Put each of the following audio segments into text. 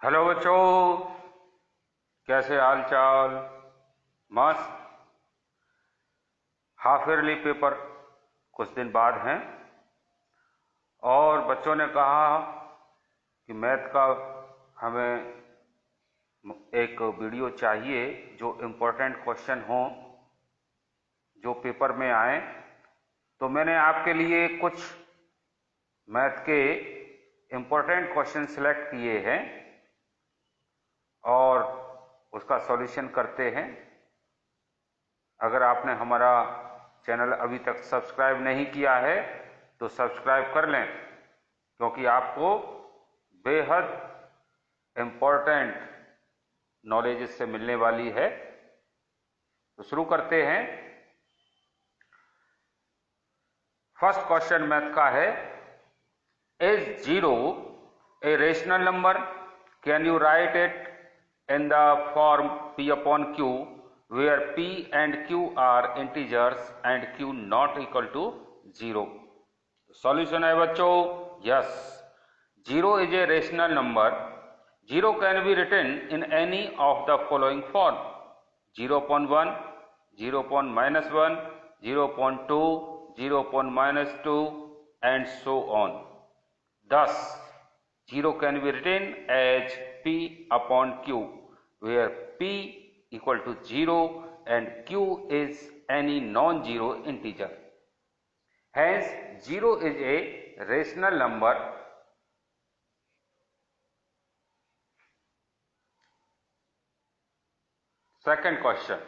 Hello बच्चों, कैसे हाल चाल। मस्त। हाफ ईयरली पेपर कुछ दिन बाद हैं और बच्चों ने कहा कि मैथ का हमें एक वीडियो चाहिए जो इम्पोर्टेंट क्वेश्चन हो, जो पेपर में आए। तो मैंने आपके लिए कुछ मैथ के इम्पोर्टेंट क्वेश्चन सिलेक्ट किए हैं और उसका सॉल्यूशन करते हैं। अगर आपने हमारा चैनल अभी तक सब्सक्राइब नहीं किया है तो सब्सक्राइब कर लें, क्योंकि आपको बेहद इम्पोर्टेंट नॉलेज इससे मिलने वाली है। तो शुरू करते हैं। फर्स्ट क्वेश्चन मैथ का है, is zero a rational number? Can you right it in the form p upon q, where p and q are integers and q not equal to 0? Solution है बच्चों, yes, 0 is a rational number. 0 can be written in any of the following form: 0.1, 0.-1, 0.2, 0.-2 and so on. Thus 0 can be written as p upon q, where p equal to 0 and q is any non-zero integer. Hence 0 is a rational number. Second question,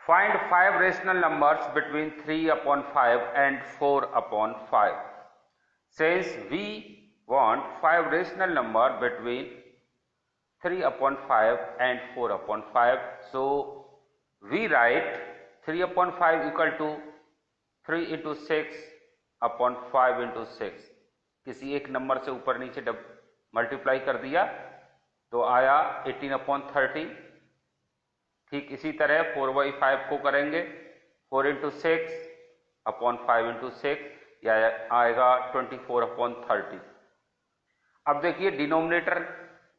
find 5 rational numbers between 3 upon 5 and 4 upon 5. Since we want 5 rational number between 3 upon 5 and 4 upon 5, so we write 3 upon 5 equal to 3 into 6 upon 5 into 6. किसी एक number से ऊपर नीचे multiply कर दिया तो आया 18 upon 30। ठीक इसी तरह 4/5 को करेंगे 4 इंटू 6 अपॉन 5 इंटू 6, या आएगा 24 अपॉन 30। अब देखिए डिनोमिनेटर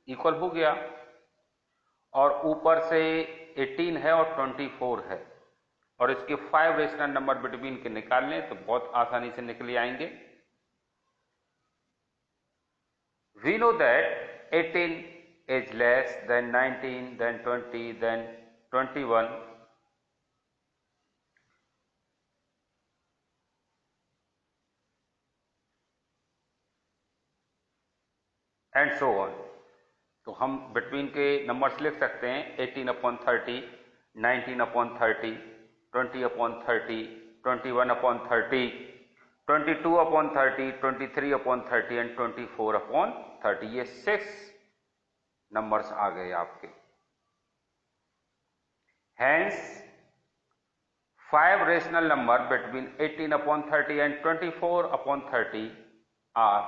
इक्वल हो गया और ऊपर से 18 है और 24 है, और इसके 5 रेशनल नंबर बिटवीन के निकाल लें तो बहुत आसानी से निकल आएंगे। We know that 18 is less than 19 than 20 than 21 and so on. तो हम बिटवीन के नंबर्स लिख सकते हैं 18 upon 30, 19 upon 30, 20 upon 30, 21 upon 30, 22 upon 30, 23 upon 30 and 24 upon 30। ये 6 नंबर्स आ गए आपके। Hence 5 rational number between 18 upon 30 and 24 upon 30 are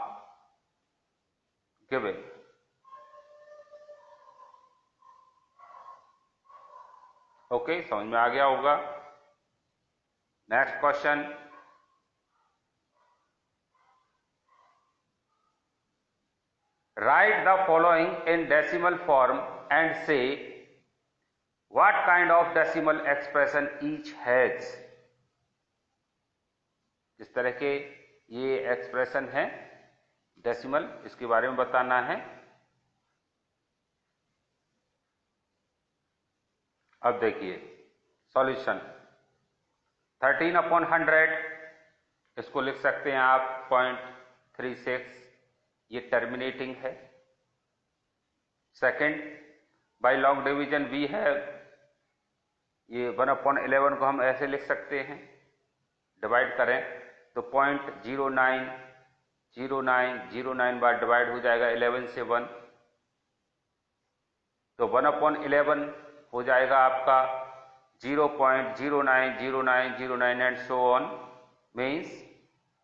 given. Okay, समझ में आ गया होगा। Next question, write the following in decimal form and say what kind of decimal expression each has. इस तरह के ये एक्सप्रेशन है डेसिमल, इसके बारे में बताना है। अब देखिए सॉल्यूशन, 13 अपॉन 100 इसको लिख सकते हैं आप 0.36, ये टर्मिनेटिंग है। Second, by long division we है, ये 1/11 को हम ऐसे लिख सकते हैं, डिवाइड करें तो 0.090909 बार डिवाइड हो जाएगा 11 से 1, तो 1/11 हो जाएगा आपका 0.090909 एंड सो ऑन, मीन्स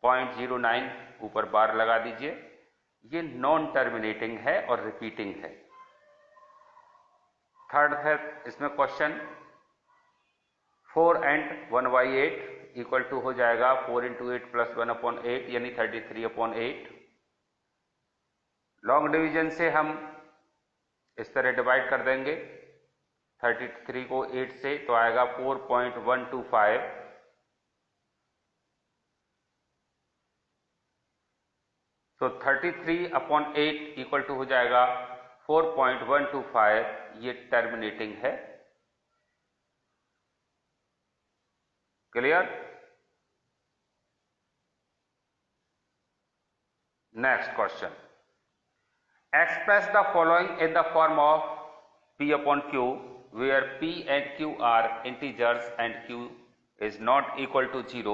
0.09 ऊपर बार लगा दीजिए। ये नॉन टर्मिनेटिंग है और रिपीटिंग है। थर्ड है इसमें क्वेश्चन, 4 and 1/8 इक्वल टू हो जाएगा 4 into 8 + 1/8 यानी 33/8। लॉन्ग डिवीजन से हम इस तरह डिवाइड कर देंगे 33 को 8 से, तो आएगा 4.125। तो 33/8 इक्वल टू हो जाएगा 4.125। ये टर्मिनेटिंग है। Clear? Next question, express the following in the form of P/Q where P and Q are integers and Q is not equal to 0।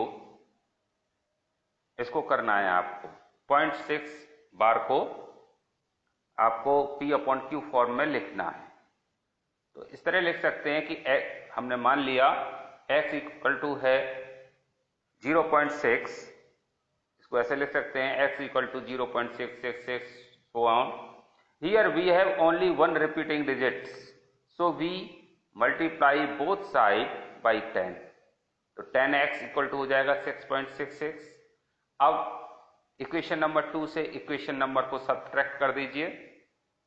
इसको करना है आपको 0.6 बार को आपको P/Q फॉर्म में लिखना है। तो इस तरह लिख सकते हैं कि हमने मान लिया x इक्वल टू है 0.6, इसको ऐसे लिख सकते हैं x equal to 0.666 so on। Here we have only one repeating digits, so we multiply both side by 10। तो 10x इक्वल टू हो जाएगा 6.66। अब इक्वेशन नंबर 2 से इक्वेशन नंबर को सब्ट्रैक्ट कर दीजिए,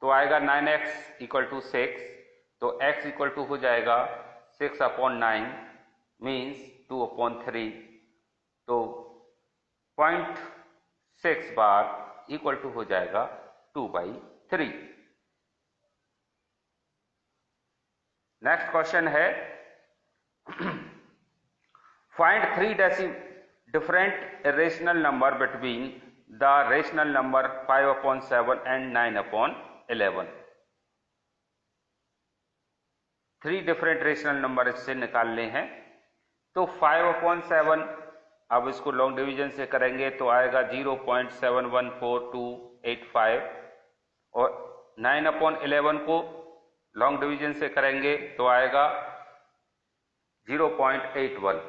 तो आएगा 9x इक्वल टू 6। तो x इक्वल टू हो जाएगा 6/9 मीन्स 2/3। तो 0.6 बार इक्वल टू हो जाएगा 2/3। नेक्स्ट क्वेश्चन है, find 3 different irrational number between the rational number 5/7 and 9/11। 3 different rational number इससे निकालने हैं। तो 5/7, अब इसको लॉन्ग डिवीजन से करेंगे तो आएगा 0.714285, और 9/11 को लॉन्ग डिवीजन से करेंगे तो आएगा 0.81।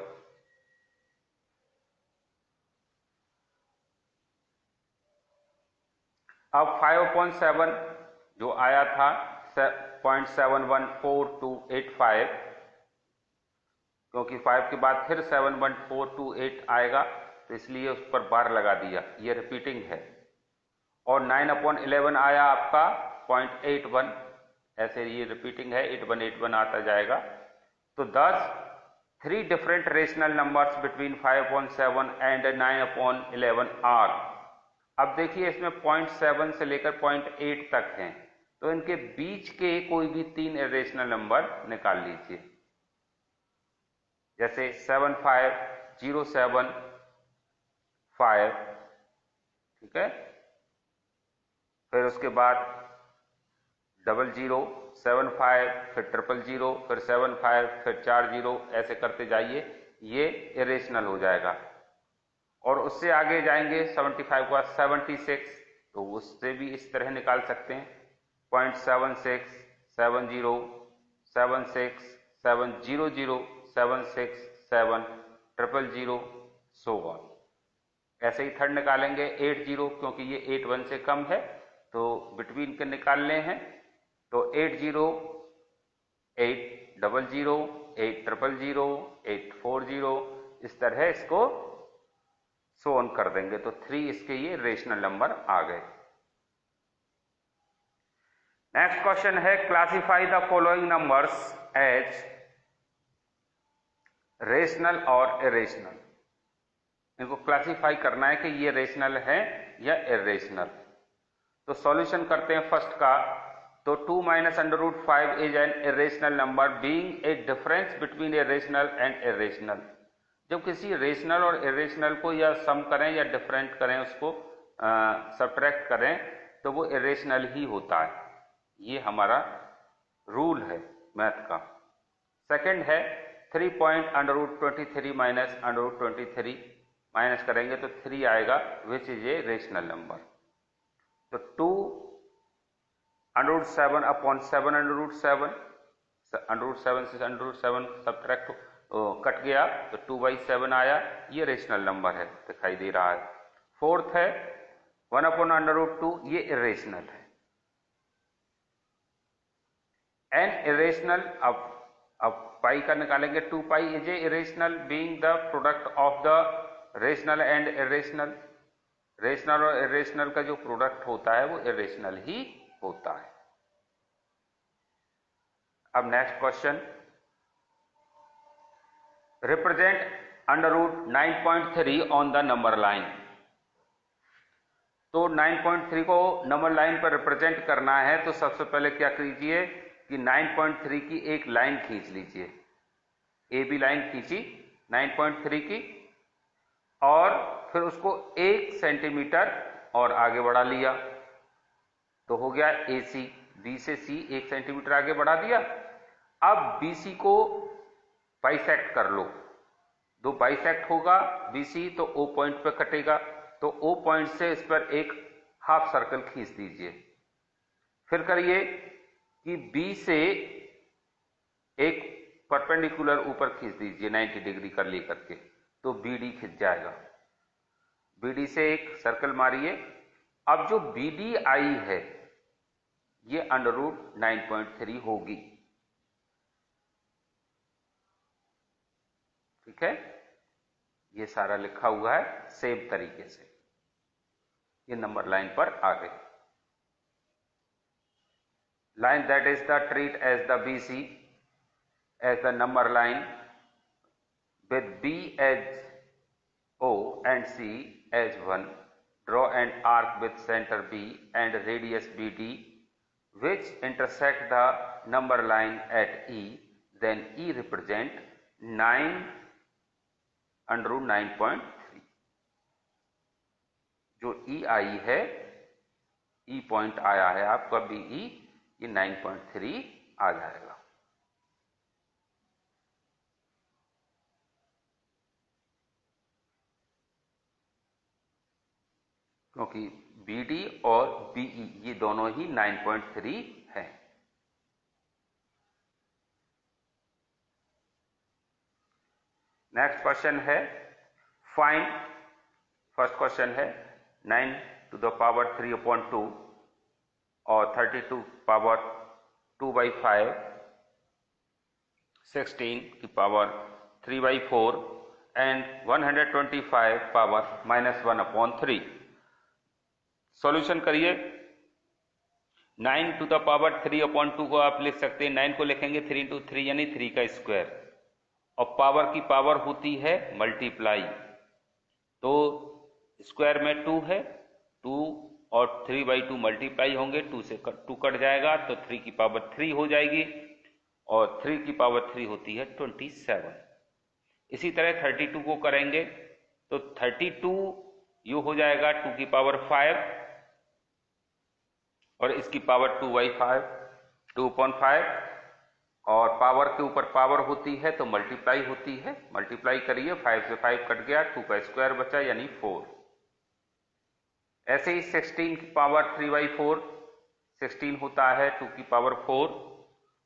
अब 5/7 जो आया था 0.714285, क्योंकि 5 के बाद फिर 71428 आएगा तो इसलिए उस पर बार लगा दिया, ये रिपीटिंग है। और 9/11 आया आपका 0.81, ऐसे ये रिपीटिंग है, 8181 आता जाएगा। तो 3 different rational numbers between 5/7 and 9/11 are। अब देखिए इसमें 0.7 से लेकर 0.8 तक हैं, तो इनके बीच के कोई भी 3 इरेशनल नंबर निकाल लीजिए, जैसे 75075, ठीक है। फिर उसके बाद 0075, फिर 000, फिर 75, फिर 40, ऐसे करते जाइए, ये इरेशनल हो जाएगा। और उससे आगे जाएंगे 75 का 76, तो उससे भी इस तरह निकाल सकते हैं 0.76, 70, 76, 700, 76, 7, 000, सो ऑन। ऐसे ही थर्ड निकालेंगे 80, क्योंकि ये 81 से कम है तो बिटवीन के निकालने हैं, तो 80, 800, 800, 840, इस तरह इसको सो ऑन कर देंगे, तो 3 इसके ये रेशनल नंबर आ गए। नेक्स्ट क्वेश्चन है, classify the following numbers as rational और इरेशनल। इनको क्लासिफाई करना है कि ये रेशनल है या इरेशनल। तो सॉल्यूशन करते हैं फर्स्ट का। तो 2 - √5 is an irrational number being a difference between a rational and irrational. जब किसी रेशनल और इरेशनल को या सम करें या डिफरेंट करें, उसको सब्ट्रैक्ट करें, तो वो इरेशनल ही होता है। ये हमारा रूल है मैथ का। सेकंड है 3.√23 माइनस √23, माइनस करेंगे तो 3 आएगा, which is a rational number. तो 2√7 अपॉन 7√7, √7 से √7 सब्ट्रैक्ट कट गया तो 2/7 आया, ये रेशनल नंबर है, दिखाई दे रहा है। फोर्थ है 1/√2, ये इरेशनल है। एन इरेशनल, अब पाई का निकालेंगे, 2π is a irrational being the product of the rational and irrational. Rational और इरेशनल का जो प्रोडक्ट होता है वो इरेशनल ही होता है। अब next question, represent under root 9.3 on the number line. तो 9.3 को नंबर लाइन पर रिप्रेजेंट करना है तो सबसे पहले क्या कीजिए कि 9.3 की एक लाइन खींच लीजिए, ए बी लाइन खींची 9.3 की, और फिर उसको 1 सेंटीमीटर और आगे बढ़ा लिया तो हो गया ए सी। बी से सी 1 सेंटीमीटर आगे बढ़ा दिया। अब बी सी को बाइसेक्ट कर लो, दो बाइसेक्ट होगा बी सी तो ओ पॉइंट पे कटेगा, तो ओ पॉइंट से इस पर एक हाफ सर्कल खींच दीजिए। फिर करिए कि बी से एक परपेंडिकुलर ऊपर खींच दीजिए 90 डिग्री कर लेकर के, तो बी डी खिंच जाएगा। बी डी से एक सर्कल मारिए। अब जो बी डी आई है ये अंडर रूट 9.3 होगी, ठीक है। ये सारा लिखा हुआ है सेम तरीके से, ये नंबर लाइन पर आ गई। Line that is the treat as the B C as the number line with B as O and C as 1, draw an arc with center B and radius BD which intersect the number line at E, then E represent 9 under root 9.3। जो E आई है, E point आया है आपका BE, ये 9.3 आ जाएगा। क्योंकि BD और BE ये दोनों ही 9.3 हैं। नेक्स्ट क्वेश्चन है फाइंड, फर्स्ट क्वेश्चन है 9 to the power 3/2 और 32 पावर 2/5, 16 की पावर 3/4 एंड 125 पावर -1/3। सॉल्यूशन करिए। 9 to the पावर 3/2 को आप लिख सकते हैं, 9 को लिखेंगे 3 into 3 यानी 3 का स्क्वायर, और पावर की पावर होती है मल्टीप्लाई, तो स्क्वायर में 2 है, 2 और 3/2 मल्टीप्लाई होंगे, 2 से 2 कट जाएगा तो 3 की पावर 3 हो जाएगी, और 3 की पावर 3 होती है 27। इसी तरह 32 को करेंगे तो 32 यू हो जाएगा 2 की पावर 5 और इसकी पावर 2/5, 2/5, और पावर के ऊपर पावर होती है तो मल्टीप्लाई होती है, मल्टीप्लाई करिए, 5 से 5 कट गया, 2 का स्क्वायर बचा यानी 4। ऐसे ही 16 की पावर 3/4, 16 होता है 2 की पावर 4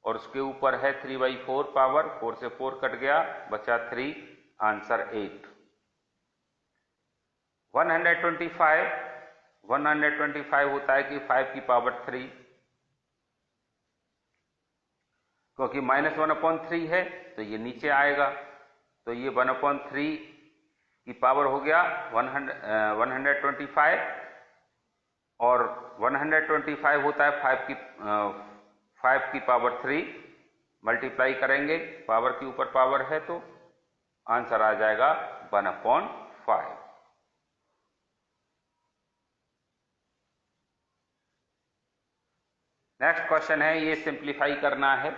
और उसके ऊपर है 3/4 पावर, 4 से 4 कट गया, बचा 3, आंसर 8। 125 होता है कि 5 की पावर 3, क्योंकि -1/3 है तो ये नीचे आएगा, तो ये 1/3 की पावर हो गया 125, और 125 होता है 5 की पावर 3, मल्टीप्लाई करेंगे, पावर के ऊपर पावर है तो आंसर आ जाएगा 1/5। नेक्स्ट क्वेश्चन है, ये सिंप्लीफाई करना है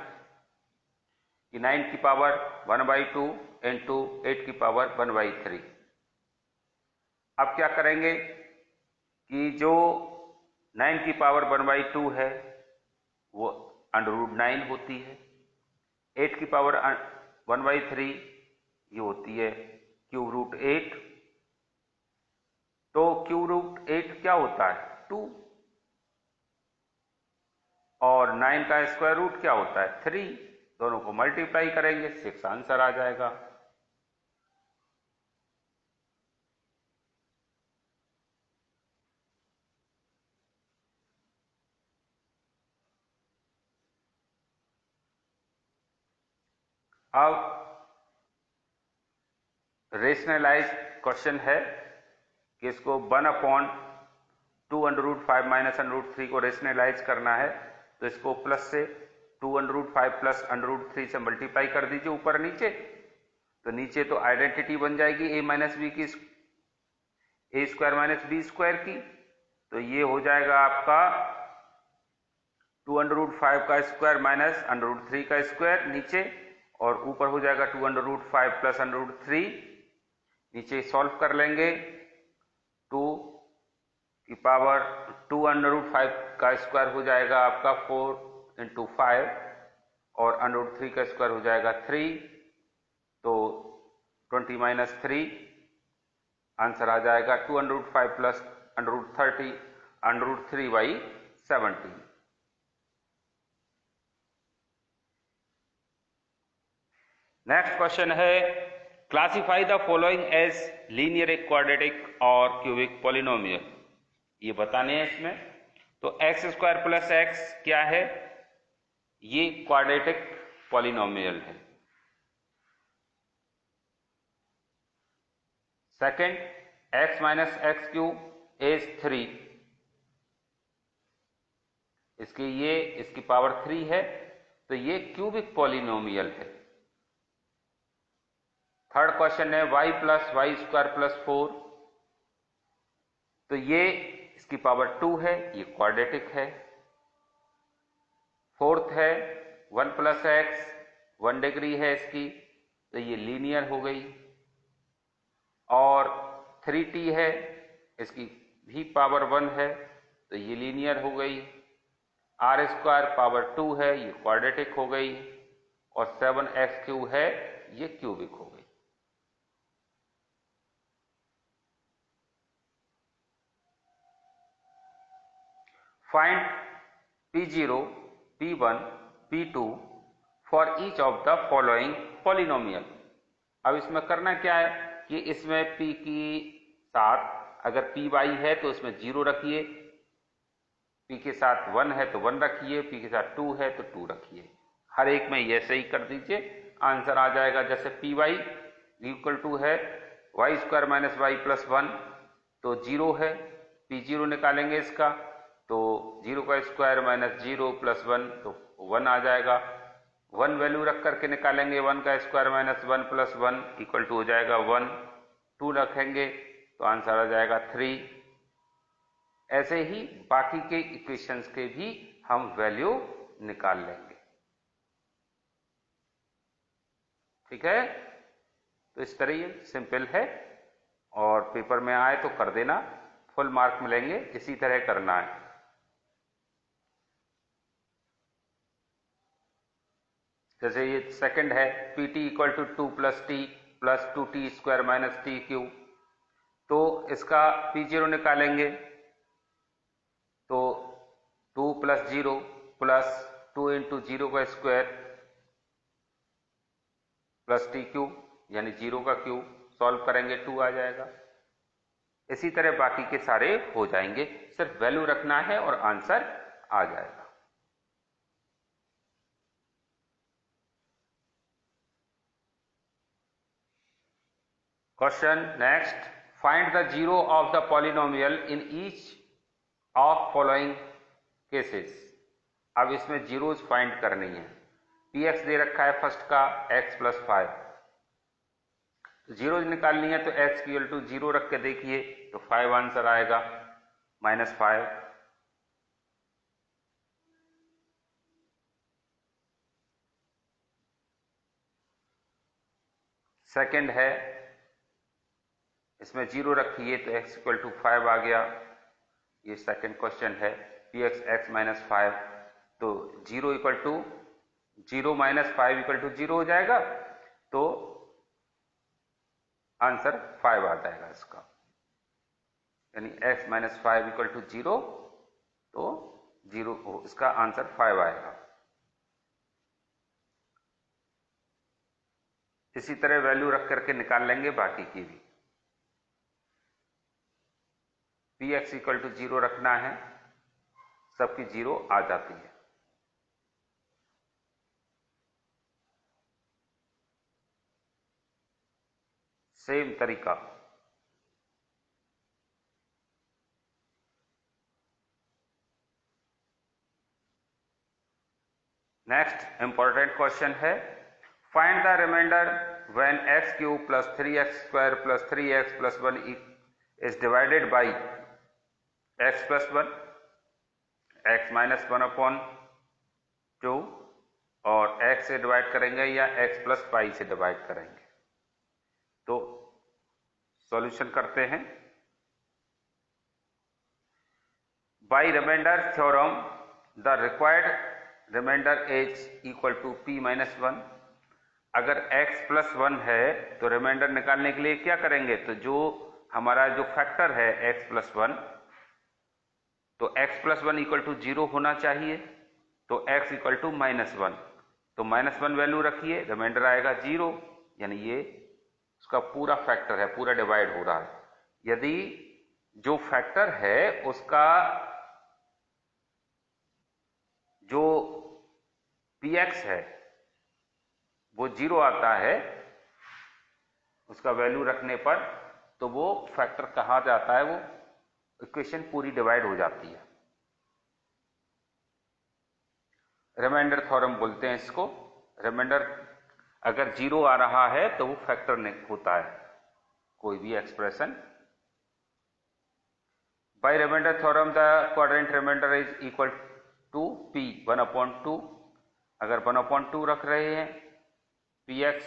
कि 9 की पावर 1/2 इंटू 8 की पावर 1/3। अब क्या करेंगे कि जो 9 की पावर 1/2 है वो √9 होती है, 8 की पावर 1/3 ये होती है √8, तो √8 क्या होता है 2, और 9 का स्क्वायर रूट क्या होता है 3, दोनों को मल्टीप्लाई करेंगे 6 आंसर आ जाएगा। अब रेशनलाइज क्वेश्चन है कि इसको 1/2√5 माइनस √3 को रेशनलाइज करना है, तो इसको प्लस से 2√5 प्लस √3 से मल्टीप्लाई कर दीजिए ऊपर नीचे, तो नीचे तो आइडेंटिटी बन जाएगी a माइनस बी की, a square minus B square की, तो ये हो जाएगा आपका 2√5 का स्क्वायर माइनस √3 का स्क्वायर नीचे, और ऊपर हो जाएगा 2√5 प्लस √3, नीचे सॉल्व कर लेंगे, 2 की पावर 2√5 का स्क्वायर हो जाएगा आपका 4 × 5 और √3 का स्क्वायर हो जाएगा 3, तो 20 माइनस 3 आंसर आ जाएगा 2√5 प्लस √30 √3/17। नेक्स्ट क्वेश्चन है, classify the following as linear, quadratic और क्यूबिक पॉलिनोमियल। ये बताने हैं इसमें, तो एक्स स्क्वायर प्लस एक्स क्या है, ये क्वाड्रेटिक पॉलिनोमियल है। Second, X minus X cube is 3, इसकी पावर 3 है, तो ये क्यूबिक पॉलिनोमियल है। थर्ड क्वेश्चन है, y plus Y square plus 4, तो ये इसकी पावर 2 है, ये क्वाड्रेटिक है। फोर्थ है 1 प्लस एक्स, 1 डिग्री है इसकी, तो ये लीनियर हो गई। और 3t है, इसकी भी पावर 1 है, तो ये लीनियर हो गई। आर स्क्वायर पावर 2 है, ये क्वाड्रेटिक हो गई। और 7x³ है, ये क्यूबिक हो गई। Find P0, P1, P2 for each of the following polynomial. अब इसमें करना क्या है कि इसमें P की साथ अगर Py है तो उसमें 0 रखिए, P के साथ 1 है तो 1 रखिए, P के साथ 2 है तो 2 रखिए। हर एक में ऐसे ही कर दीजिए, आंसर आ जाएगा। जैसे Py इक्वल टू है Y square minus Y plus 1, तो 0 है, P0 निकालेंगे इसका, तो 0 का स्क्वायर माइनस 0 प्लस 1, तो 1 आ जाएगा। 1 वैल्यू रख करके निकालेंगे 1 का square minus 1 plus 1 equal to हो जाएगा 1। 2 रखेंगे तो आंसर आ जाएगा 3। ऐसे ही बाकी के इक्वेशंस के भी हम वैल्यू निकाल लेंगे। ठीक है, तो इस तरह ये सिंपल है, और पेपर में आए तो कर देना, फुल मार्क मिलेंगे। इसी तरह करना है। जैसे ये सेकंड है, Pt equal to 2 plus T plus 2t square minus T Q, तो इसका P0 निकालेंगे, तो 2 प्लस 0 प्लस 2 इंटू 0 का स्क्वायर प्लस टी क्यूब, यानी 0 का क्यूब, सॉल्व करेंगे 2 आ जाएगा। इसी तरह बाकी के सारे हो जाएंगे, सिर्फ वैल्यू रखना है और आंसर आ जाएगा। Question next, find the zero of the polynomial in each of following cases. अब इसमें जीरोज फाइंड करनी है। px दे रखा है फर्स्ट का x प्लस 5, जीरोज निकालनी है, तो x इक्वल टू 0 रख के देखिए, तो 5 आंसर आएगा, -5। सेकंड है, इसमें 0 रखिए तो x इक्वल टू 5 आ गया। ये सेकंड क्वेश्चन है, px x माइनस 5, तो 0 equal to 0 minus 5 equal to 0 हो जाएगा, तो आंसर 5 आ जाएगा इसका, यानी x माइनस 5 इक्वल टू 0, तो 0 इसका आंसर 5 आएगा। इसी तरह वैल्यू रख करके निकाल लेंगे बाकी की भी। px इक्वल टू 0 रखना है, सबकी 0 आ जाती है। सेम तरीका। नेक्स्ट इंपॉर्टेंट क्वेश्चन है, find the remainder when X cube plus 3x² plus 3x plus 1 is divided by x plus 1, x minus 1/2 और x से डिवाइड करेंगे या x प्लस पाई से डिवाइड करेंगे। तो सॉल्यूशन करते हैं। By remainder theorem the required remainder is equal to p minus 1। अगर x प्लस 1 है तो रिमाइंडर निकालने के लिए क्या करेंगे, तो जो हमारा जो फैक्टर है x प्लस 1, तो x प्लस 1 इक्वल टू 0 होना चाहिए, तो x इक्वल टू -1, तो -1 वैल्यू रखिए, रिमाइंडर आएगा 0, यानी ये उसका पूरा फैक्टर है, पूरा डिवाइड हो रहा है। यदि जो फैक्टर है उसका जो px है वो 0 आता है उसका वैल्यू रखने पर, तो वो फैक्टर कहा जाता है, वो इक्वेशन पूरी डिवाइड हो जाती है। रिमाइंडर थ्योरम बोलते हैं इसको। रिमाइंडर अगर 0 आ रहा है तो वो फैक्टर नहीं होता है कोई भी एक्सप्रेशन। By remainder theorem the quadrant remainder is equal to p 1/2। अगर 1/2 रख रहे हैं px,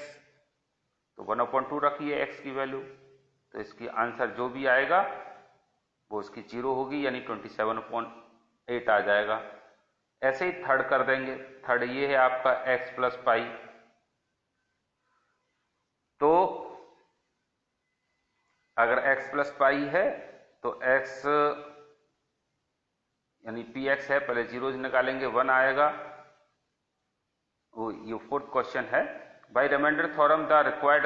तो 1/2 रखिए x की वैल्यू, तो इसकी आंसर जो भी आएगा वो उसकी 0 होगी, यानी 27/8 आ जाएगा। ऐसे ही थर्ड कर देंगे। थर्ड ये है आपका x प्लस पाई, तो अगर x प्लस पाई है तो x यानी px है, पहले 0 निकालेंगे, 1 आएगा। वो ये फोर्थ क्वेश्चन है। By remainder theorem the required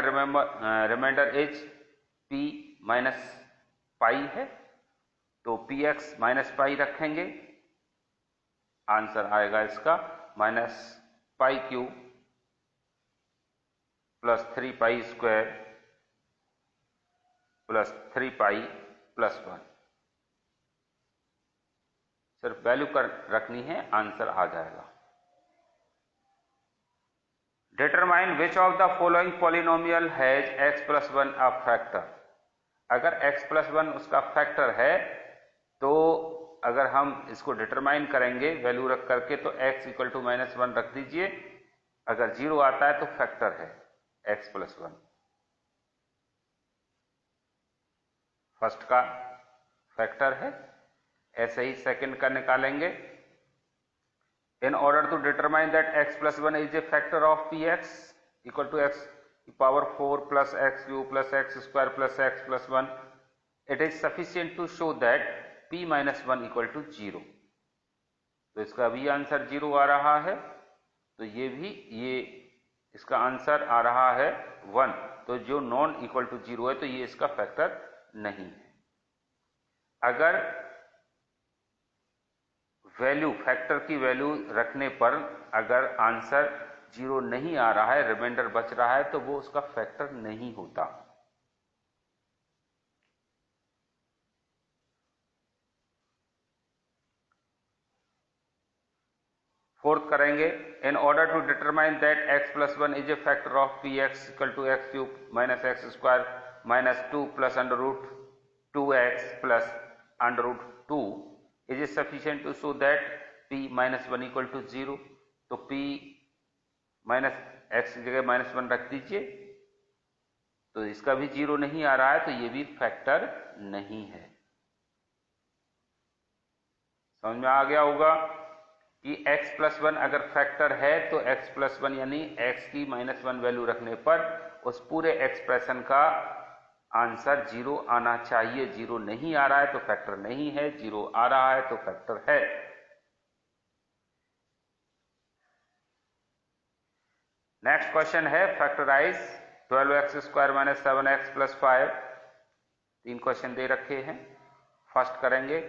remainder is p minus pi है, तो px माइनस पाई रखेंगे, आंसर आएगा इसका -π³ प्लस 3π² प्लस 3π प्लस 1। सिर्फ वैल्यू कर रखनी है, आंसर आ जाएगा। Determine which of the following polynomial has x plus 1 a factor. अगर x प्लस 1 उसका फैक्टर है, तो अगर हम इसको डिटरमाइन करेंगे वैल्यू रख करके, तो x इक्वल टू -1 रख दीजिए। अगर 0 आता है तो फैक्टर है x प्लस 1। फर्स्ट का फैक्टर है। ऐसे ही सेकंड का निकालेंगे। In order to determine that x plus 1 is a factor of px equal to x power 4 plus x³ plus x² plus x plus 1, it is sufficient to show that p minus 1 equal to 0। तो इसका भी answer 0 आ रहा है, तो ये इसका answer आ रहा है 1, तो जो नॉन इक्वल टू 0 है तो ये इसका फैक्टर नहीं है। अगर वैल्यू फैक्टर की वैल्यू रखने पर अगर आंसर 0 नहीं आ रहा है, रिमाइंडर बच रहा है, तो वो उसका फैक्टर नहीं होता। फोर्थ करेंगे। In order to determine that x plus 1 is a factor of px equal to x³ minus x² minus 2 plus √2x plus √2 is sufficient to show that p minus 1 equal to 0। तो p minus x की जगह -1 रख दीजिए, तो इसका भी 0 नहीं आ रहा है, तो ये भी फैक्टर नहीं है। समझ में आ गया होगा कि x प्लस 1 अगर फैक्टर है तो x प्लस 1 यानी x की -1 वैल्यू रखने पर उस पूरे एक्सप्रेशन का आंसर 0 आना चाहिए। 0 नहीं आ रहा है तो फैक्टर नहीं है, 0 आ रहा है तो फैक्टर है। नेक्स्ट क्वेश्चन है, factorise 12x² minus 7x plus 5। 3 question दे रखे हैं। फर्स्ट करेंगे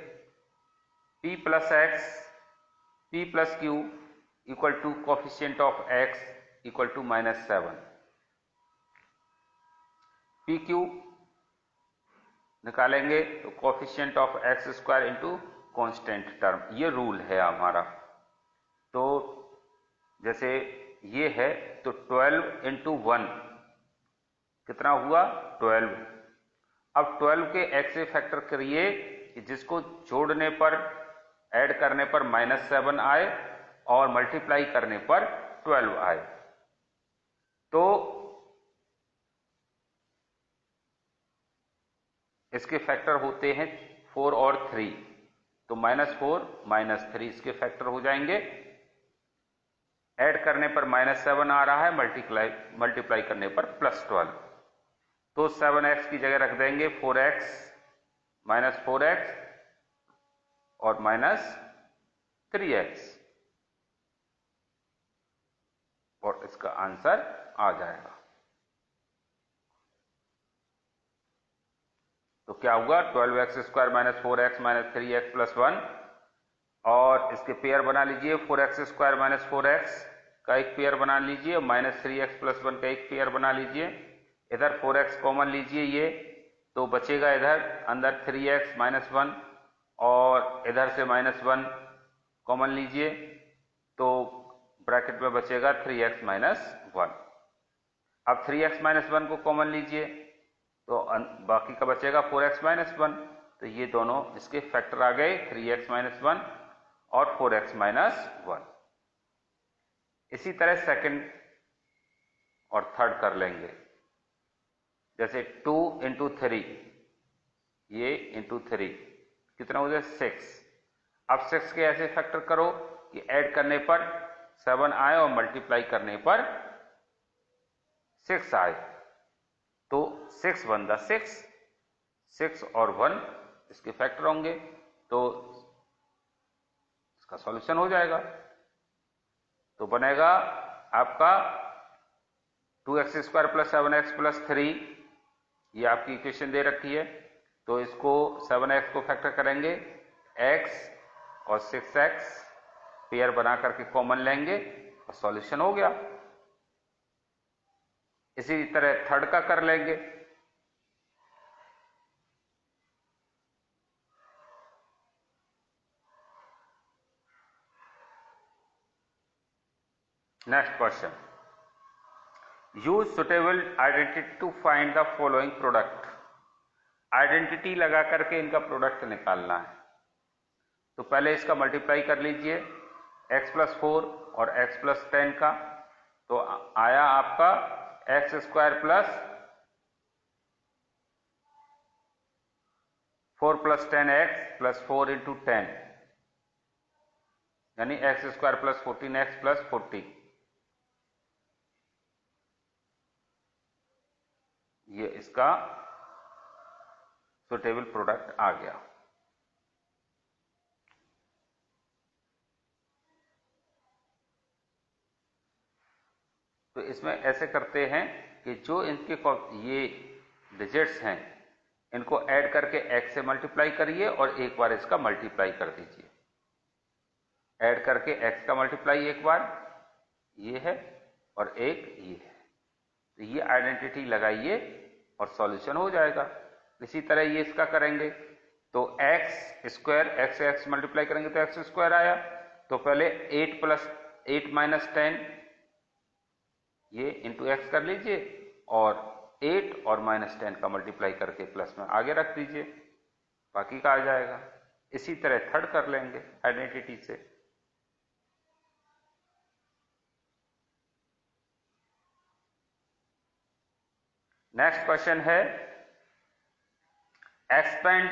p plus x p plus q equal to coefficient of x equal to -7। pq निकालेंगे तो coefficient of x² into constant term, ये रूल है हमारा। तो जैसे ये है तो 12 इंटू 1 कितना हुआ 12। अब 12 के x से फैक्टर करिए जिसको जोड़ने पर ऐड करने पर -7 आए और मल्टीप्लाई करने पर 12 आए। तो इसके फैक्टर होते हैं 4 और 3, तो -4 -3 इसके फैक्टर हो जाएंगे। ऐड करने पर -7 आ रहा है, मल्टीप्लाई करने पर +12, तो 7x की जगह रख देंगे 4x -4x और -3x और इसका आंसर आ जाएगा। तो क्या हुआ 12x² -4x -3x +1, और इसके पेयर बना लीजिए 4x² -4x का एक पेयर बना लीजिए, -3x +1 का एक पेयर बना लीजिए। इधर 4x कॉमन लीजिए, ये तो बचेगा इधर अंदर 3x -1 और इधर से -1 कॉमन लीजिए तो ब्रैकेट में बचेगा 3x -1। अब 3x -1 को कॉमन लीजिए तो बाकी का बचेगा 4x -1, तो ये दोनों इसके फैक्टर आ गए 3x -1 और 4x -1। इसी तरह सेकंड और थर्ड कर लेंगे, जैसे 2 इंटू 3, ये इंटू 3 कितना हो जाए 6। अब 6 के ऐसे फैक्टर करो कि ऐड करने पर 7 आए और मल्टीप्लाई करने पर 6 आए, तो 6 1 द 6, 6 और 1 इसके फैक्टर होंगे, तो इसका सॉल्यूशन हो जाएगा। तो बनेगा आपका 2x² + 7x + 3, ये आपकी इक्वेशन दे रखी है, तो इसको 7x को फैक्टर करेंगे, x और 6x पेयर बना करके कॉमन लेंगे और सॉल्यूशन हो गया। इसी तरह थर्ड का कर लेंगे, next question, use suitable identity to find the following product. Identity लगा करके इनका प्रोडक्ट निकालना है। तो पहले इसका मल्टीप्लाई कर लीजिए x + 4 और x + 10 का, तो आया आपका x² + 4 + 10x + 4 × 10, यानी x² + 14x + 40, ये इसका सुटेबल प्रोडक्ट आ गया। तो इसमें ऐसे करते हैं कि जो इनके ये डिजिट्स हैं इनको ऐड करके x से मल्टीप्लाई करिए और एक बार इसका मल्टीप्लाई कर दीजिए। ऐड करके x का मल्टीप्लाई एक बार ये है और एक ये है, तो ये आइडेंटिटी लगाइए और सॉल्यूशन हो जाएगा। इसी तरह ये इसका करेंगे, तो x² x से x मल्टीप्लाई करेंगे तो x² आया, तो पहले 8 + 10 ये इंटू x कर लीजिए और 8 और -10 का मल्टीप्लाई करके प्लस में आगे रख दीजिए, बाकी का आ जाएगा। इसी तरह थर्ड कर लेंगे आइडेंटिटी से। नेक्स्ट क्वेश्चन है, expand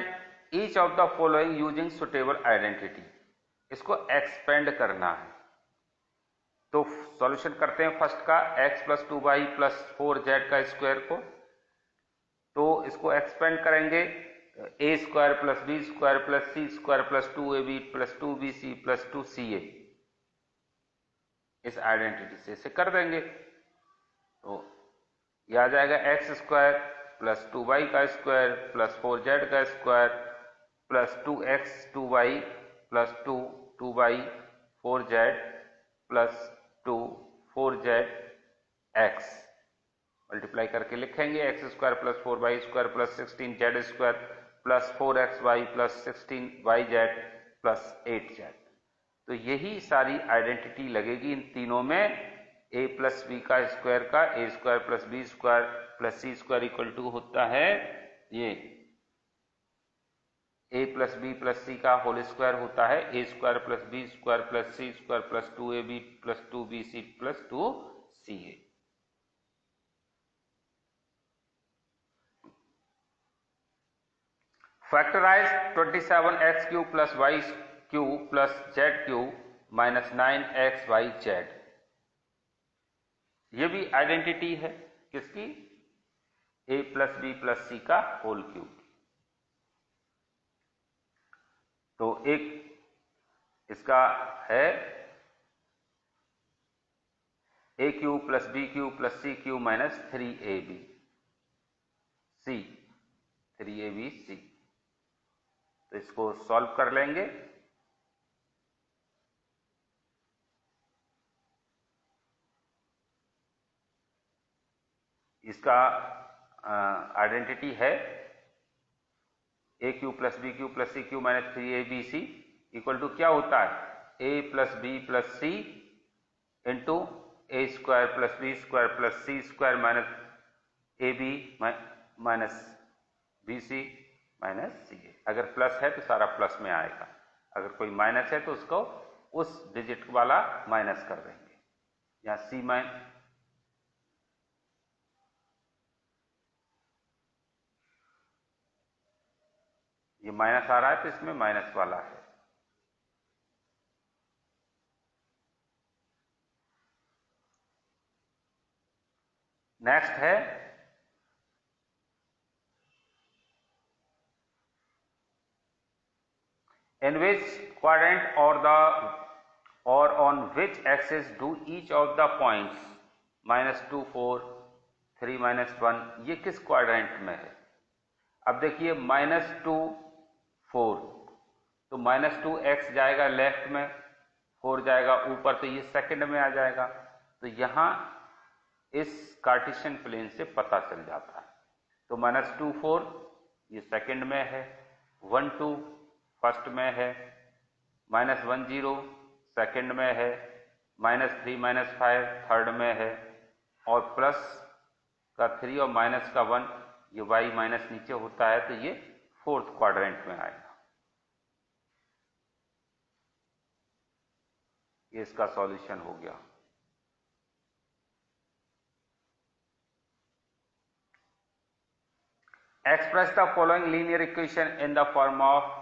each of the following using suitable identity. इसको एक्सपेंड करना है, तो सॉल्यूशन करते हैं फर्स्ट का x + 2y + 4z का स्क्वायर को, तो इसको एक्सपेंड करेंगे a² + b² + c² + 2ab + 2bc + 2ca, इस आइडेंटिटी से इसे कर देंगे, तो यह आ जाएगा x² + 2y² + 4z का square + 2x 2y + 2 2y 4z + 2 4z x, multiply करके लिखेंगे x² + 4y² + 16z² + 4xy + 16yz + 8z, तो यही सारी आइडेंटिटी लगेगी इन तीनों में। a प्लस बी का स्क्वायर का a square plus B square plus C square equal to होता है ये a plus B plus C का होल स्क्वायर होता है a square plus B square plus C square plus 2ab plus 2bc plus 2ca। Factorise 27x cube plus Y cube plus Z cube minus 9xyz। ये भी identity है किसकी? a plus B plus C का whole cube. तो एक इसका है a cube plus B cube plus C cube minus 3ab c 3abc। तो इसको सॉल्व कर लेंगे। इसका आइडेंटिटी है a cube plus b cube plus c cube minus 3abc equal to क्या होता है? a plus B plus c into a square plus B square plus C square minus a b minus b c minus c a. अगर plus है तो सारा plus में आएगा, अगर कोई माइनस है तो उसको उस डिजिट वाला माइनस कर देंगे। यहाँ सी ये माइनस आ रहा है तो इसमें माइनस वाला है। नेक्स्ट है in which quadrant or on which axis do each of the points -2 4 3 -1 ये किस क्वाड्रेंट में है? अब देखिए -2 4 तो -2x जाएगा लेफ्ट में, 4 जाएगा ऊपर, तो ये सेकंड में आ जाएगा। तो यहां इस कार्टेशियन प्लेन से पता चल जाता है। तो -2 4 ये सेकंड में है, 1 2 फर्स्ट में है, -1 0 सेकंड में है, -3 -5 थर्ड में है, और प्लस का 3 और माइनस का 1 ये y माइनस नीचे होता है, तो ये फोर्थ क्वाड्रेंट में आएगा। ये इसका सॉल्यूशन हो गया। Express the following linear equation in the form of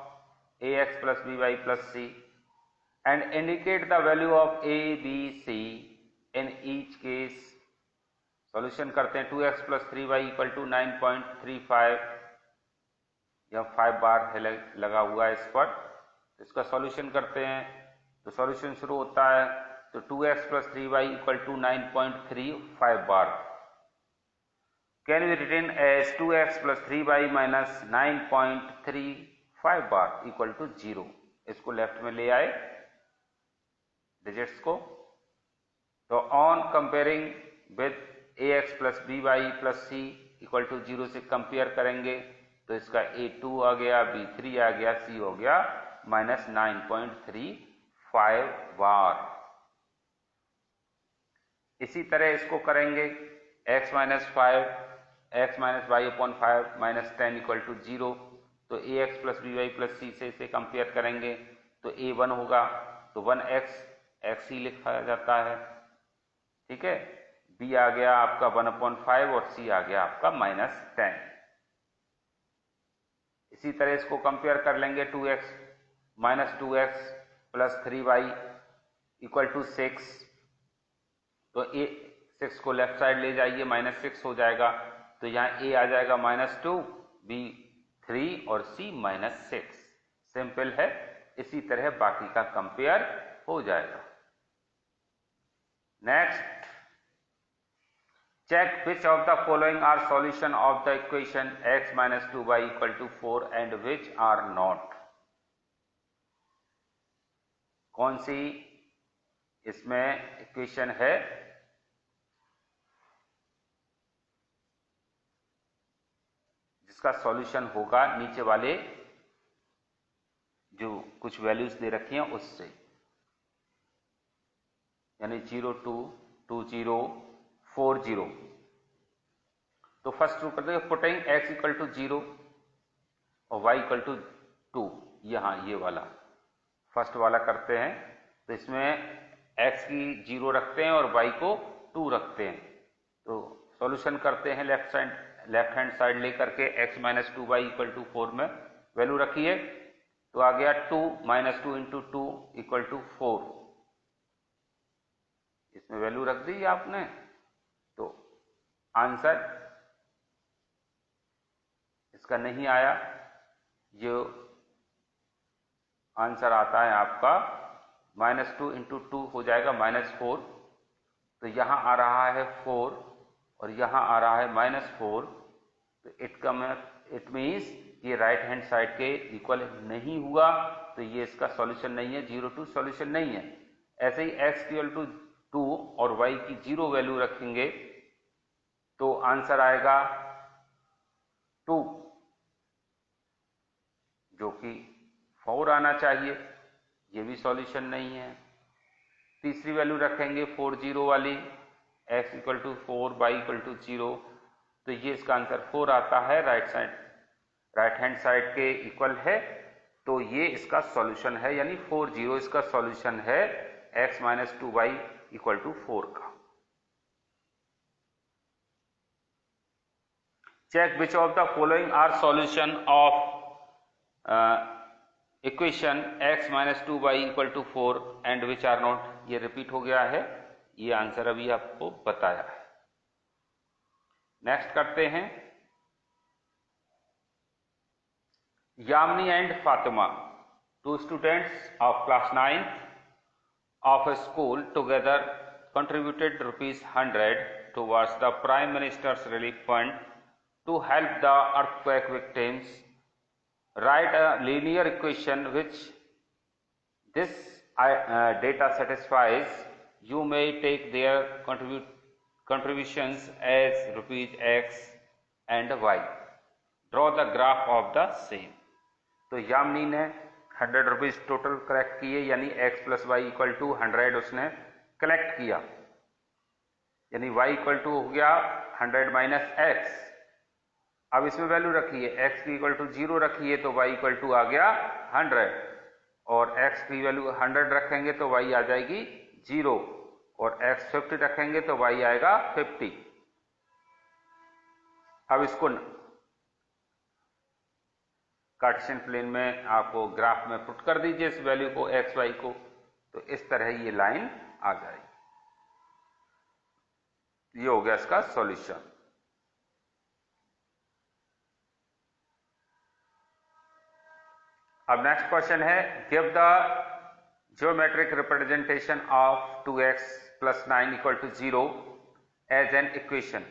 ax plus by plus c and indicate the value of a, b, c in each case। Solution करते हैं। 2x plus 3y equal to 9.35, यह 5 बार है लगा हुआ है इस पर। इसका सॉल्यूशन करते हैं तो सॉल्यूशन शुरू होता है तो 2x plus 3y equal to 9.35 bar can be written as 2x plus 3y minus 9.35 bar equal to 0। इसको लेफ्ट में ले आए डिजिट्स को। तो on comparing with ax plus by plus C equal to 0 से कंपेयर करेंगे तो इसका a2 आ गया, b3 आ गया, c हो गया -9.35 बार। इसी तरह इसको करेंगे x minus 5 x minus Y upon 5 minus 10 equal to 0। तो ax plus by plus C से इसे कंपेयर करेंगे तो a1 होगा, तो 1x ही लिखा जाता है, ठीक है। b आ गया आपका 1/5 और c आ गया आपका -10। इसी तरह इसको कंपेयर कर लेंगे 2x plus 3y equal to 6। तो a 6 को लेफ्ट साइड ले जाइए, -6 हो जाएगा, तो यहाँ a आ जाएगा -2, b 3 और c -6। सिंपल है। इसी तरह बाकी का कंपेयर हो जाएगा। Next, check which of the following are solution of the equation x minus 2y equal to 4 and which are not। कौन सी इसमें इक्वेशन है जिसका सॉल्यूशन होगा नीचे वाले जो कुछ वैल्यूज दे रखी हैं उससे। यानी 0 2 2 0 4 0। तो फर्स्ट शुरू करते हैं, पुटिंग x इक्वल टू 0 और y इक्वल टू 2, यहाँ ये वाला फर्स्ट वाला करते हैं। तो इसमें x की 0 रखते हैं और y को 2 रखते हैं। तो सॉल्यूशन करते हैं लेफ्ट हैंड साइड लेकर के x minus 2y equal to 4 में वैल्यू रखिए। तो आ गया 2 माइनस 2 इंटू 2 इक्वल टू 4, इसमें वैल्यू रख दी आपने। तो आंसर इसका नहीं आया, जो आंसर आता है आपका -2 इंटू 2 हो जाएगा -4। तो यहाँ आ रहा है 4 और यहाँ आ रहा है -4। तो इट मीन्स ये राइट हैंड साइड के इक्वल नहीं हुआ, तो ये इसका सॉल्यूशन नहीं है, 0 2 सॉल्यूशन नहीं है। ऐसे ही x इक्वल टू 2 और y की 0 वैल्यू रखेंगे तो आंसर आएगा 2, जो कि 4 आना चाहिए, ये भी सॉल्यूशन नहीं है। तीसरी वैल्यू रखेंगे 4 0 वाली, x equal to 4 y equal to 0, तो ये इसका आंसर 4 आता है, राइट हैंड साइड के इक्वल है, तो ये इसका सॉल्यूशन है, यानी 4 0 इसका सॉल्यूशन है x minus 2y equal to 4 का। Check which of the following are solution of equation x minus 2y equal to 4 and which are not. ये रिपीट हो गया है, ये आंसर अभी आपको बताया है। नेक्स्ट करते हैं, Yamini and Fatima, 2 students of class 9th of a school together contributed ₹100 towards the Prime Minister's Relief Fund to help the earthquake victims. Write a linear equation which this data satisfies. You may take their contributions as ₹X and Y. Draw the graph of the same. तो यामिनी ने 100 rupees total collect किए, यानी x plus y equal to 100 उसने collect किया, यानी y equal to हो गया 100 minus x। अब इसमें वैल्यू रखिए, x की इक्वल टू 0 रखिए तो y इक्वल टू आ गया 100, और x की वैल्यू 100 रखेंगे तो y आ जाएगी 0, और x 50 रखेंगे तो y आएगा 50। अब इसको कार्टेशियन प्लेन में आपको ग्राफ में पुट कर दीजिए इस वैल्यू को, एक्स वाई को, तो इस तरह ये लाइन आ जाएगी। ये हो गया इसका सॉल्यूशन। अब नेक्स्ट क्वेश्चन है, give the geometric representation of 2x plus 9 equal to 0 as an equation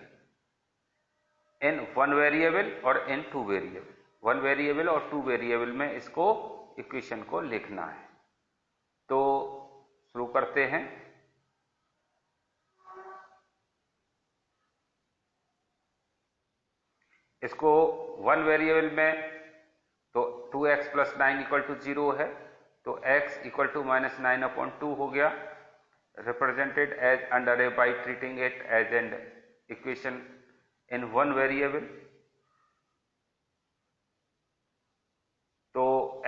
in 1 variable और इन 2 वेरिएबल। 1 वेरिएबल और 2 वेरिएबल में इसको इक्वेशन को लिखना है। तो शुरू करते हैं। इसको 1 वेरिएबल में तो 2x प्लस 9 इक्वल टू 0 है, तो x इक्वल टू माइनस 9/2 हो गया, represented as under a by treating it as an equation in 1 variable. तो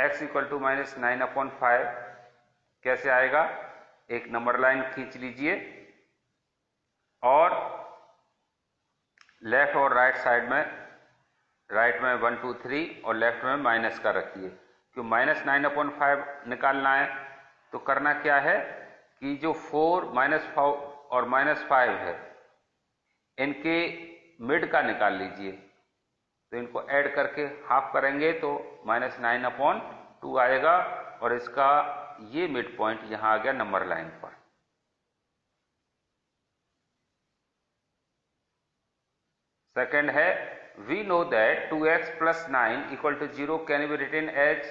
x इक्वल टू माइनस 9/5 कैसे आएगा, एक नंबर लाइन खींच लीजिए और लेफ्ट और राइट साइड में, राइट में 1 2 3 और लेफ्ट में माइनस का रखिए। क्यों माइनस 9/5 निकालना है, तो करना क्या है कि जो 4 -4 और -5 है इनके मिड का निकाल लीजिए। तो इनको ऐड करके हाफ करेंगे तो -9/2 आएगा, और इसका ये मिड पॉइंट यहां आ गया नंबर लाइन पर। सेकंड है, we know that 2x plus 9 equal to 0 can be written as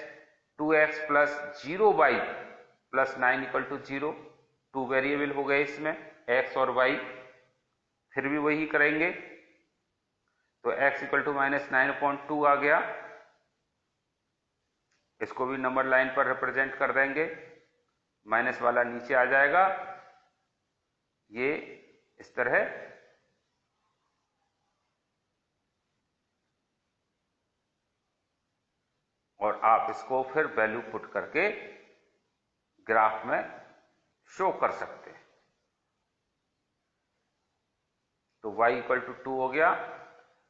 2x plus 0y plus 9 equal to 0। 2 variable हो गए इसमें x और y, फिर भी वही करेंगे तो x इक्वल टू माइनस 9/2 आ गया, इसको भी नंबर लाइन पर रिप्रेजेंट कर देंगे, माइनस वाला नीचे आ जाएगा ये इस तरह और आप इसको फिर वैल्यू पुट करके ग्राफ में शो कर सकते हैं। तो y इक्वल टू 2 हो गया,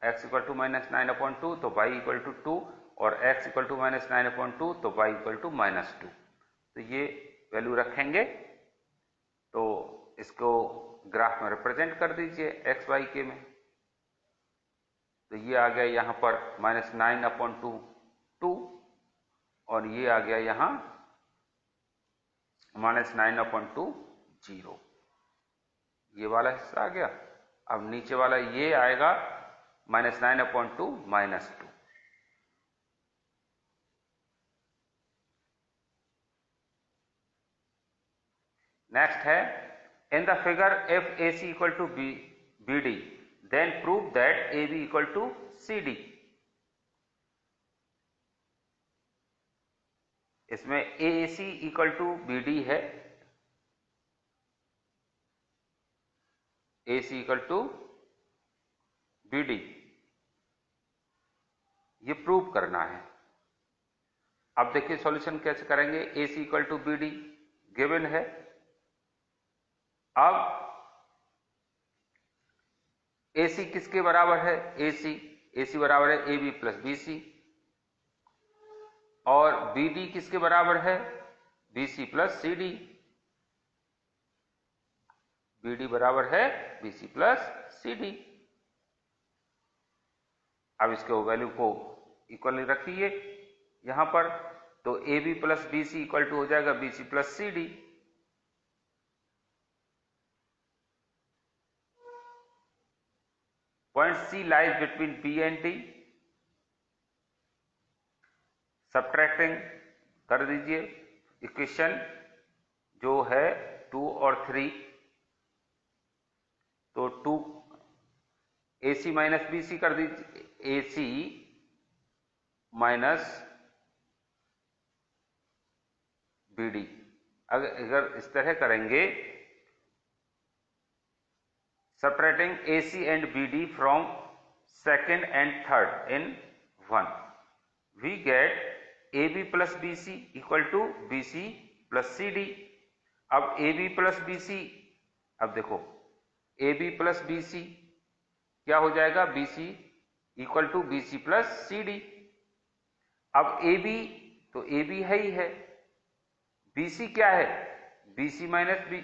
x इक्वल टू -9/2 तो y इक्वल टू 2 और x इक्वल टू -9/2 तो y इक्वल टू -2। तो ये वैल्यू रखेंगे तो इसको ग्राफ में रिप्रेजेंट कर दीजिए x y के में। तो ये आ गया यहां पर -9/2 2 और ये आ गया यहां -9/2 0। ये वाला हिस्सा आ गया। अब नीचे वाला ये आएगा -9/2 -2। नेक्स्ट है in the figure if AC equal to BD then prove that AB equal to CD। इसमें AC इक्वल टू BD है, AC इक्वल टू BD, ये प्रूव करना है। अब देखिए सॉल्यूशन कैसे करेंगे। AC equal to BD given है। अब AC किसके बराबर है? AC बराबर है AB प्लस BC और BD किसके बराबर है? BC plus CD। BD बराबर है BC प्लस CD। अब इसके वैल्यू को इक्वल रखिए यहां पर, तो AB plus BC equal to हो जाएगा BC plus CD। Point C lies between B and D। Subtracting कर दीजिए इक्वेशन जो है 2 और 3, तो 2 AC माइनस BC कर दीजिए, AC माइनस BD। अगर इस तरह करेंगे subtracting AC and BD from second and third in 1, we get AB plus BC equal to BC plus CD। अब AB plus BC, अब देखो AB plus BC क्या हो जाएगा? BC equal to BC plus CD। अब AB तो AB है ही है, BC क्या है? BC minus B,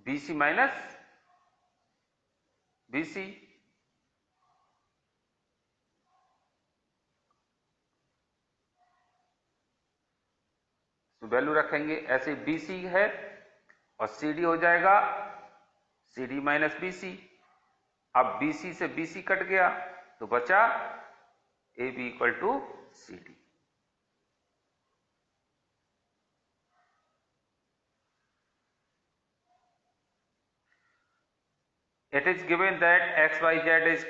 BC minus BC। तो वैल्यू रखेंगे ऐसे, BC है और CD हो जाएगा CD माइनस BC। अब BC से BC कट गया तो बचा AB equal to CD। It is given that XYZ is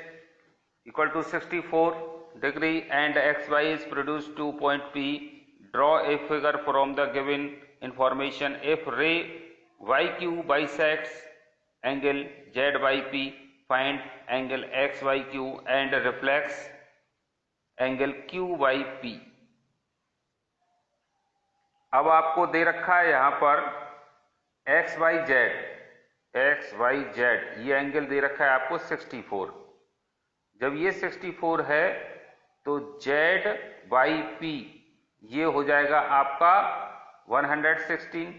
equal to 64 degree and XY is produced to point P. Draw a figure from the given information. If ray YQ bisects angle ZYP, find angle XYQ and reflects angle QYP। अब आपको दे रखा है यहां पर XYZ ये angle दे रखा है आपको 64। जब ये 64 है तो ZYP ये हो जाएगा आपका 116।